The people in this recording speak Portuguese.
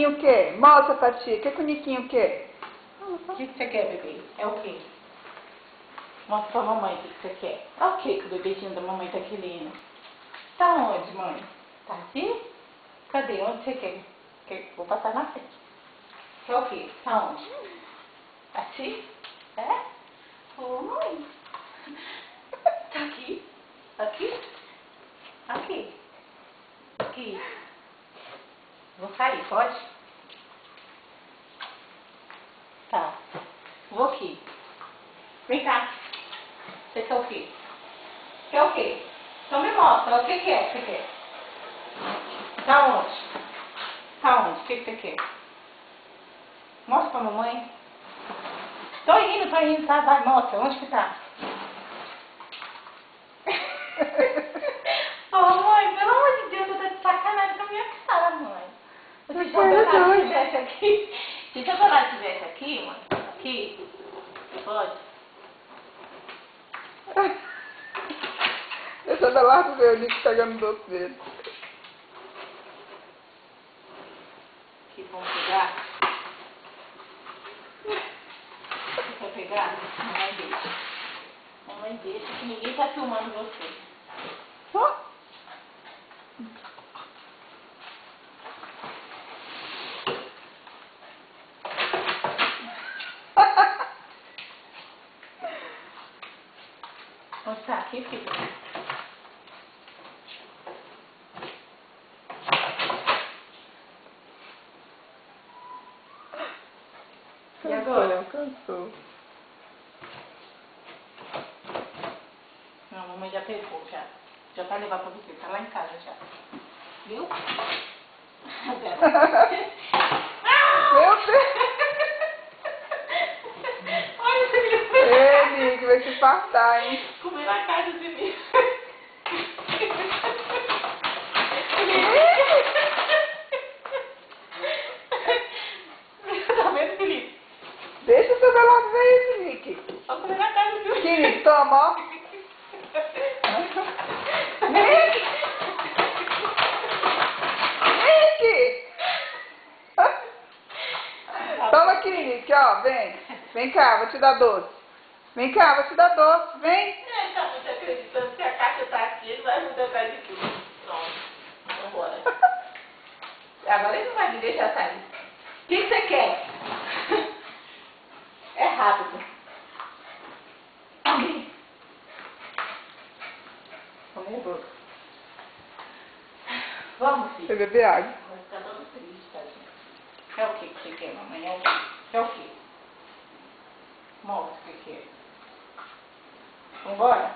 Niquinho quer? Mostra pra tia. O que o Niquinho quer? O que você quer, bebê? É o quê? Mostra pra mamãe o que você quer. Olha o que o bebezinho da mamãe tá querendo. Tá onde, mãe? Tá aqui? Cadê? Onde você quer? Vou passar na frente. Quer o quê? Tá onde? Aqui? É? Ô, mãe. Tá aqui? Aqui? Aqui? Aqui? Vou sair, pode? Tá. Vou aqui. Vem cá. Você quer o quê? Quer o quê? Então me mostra. O que quer? Você quer? Tá onde? Tá onde? O que você quer? Mostra pra mamãe. Tô indo, tá? Vai, mostra. Onde que tá? Ô, mãe, pelo amor de Deus, eu tô de sacanagem com a minha cara, mãe. Se a Donata estivesse aqui, se a Donata estivesse aqui, mãe, aqui, pode? Deixa eu dar lá do ver o Nico pegando o doce dele. Aqui, vamos pegar? Você quer pegar? Mamãe deixa. Mamãe deixa, que ninguém tá filmando você. Só? Onde tá? Aqui, filho? E agora? Cansou. Não, a mamãe já pegou, já. Já vai levar pra você, tá lá em casa já. Viu? Meu Deus! Olha esse menino. Ei, Nico, vai se fartar, hein? Comer na casa de mim. Tá vendo, Felipe? Deixa o seu velado ver isso, Nick. Só comer na casa de mim. Que Nick, toma, ó. Nick! Nick! Toma aqui, Nick, ó, vem. Vem cá, vou te dar doce. Vem cá, vou te dar doce, vem. Ele tá muito acreditando que a caixa tá aqui, ele vai mudar atrás de tudo. Pronto, vamos embora. Agora ele não vai me deixar sair. O que você quer? É rápido. Vamos, boca. Vamos, filho. Você beber água. Vai ficar todo triste, tadinho. É o que você quer, mamãe? É o quê? É o quê? Mostra o que é. Vambora?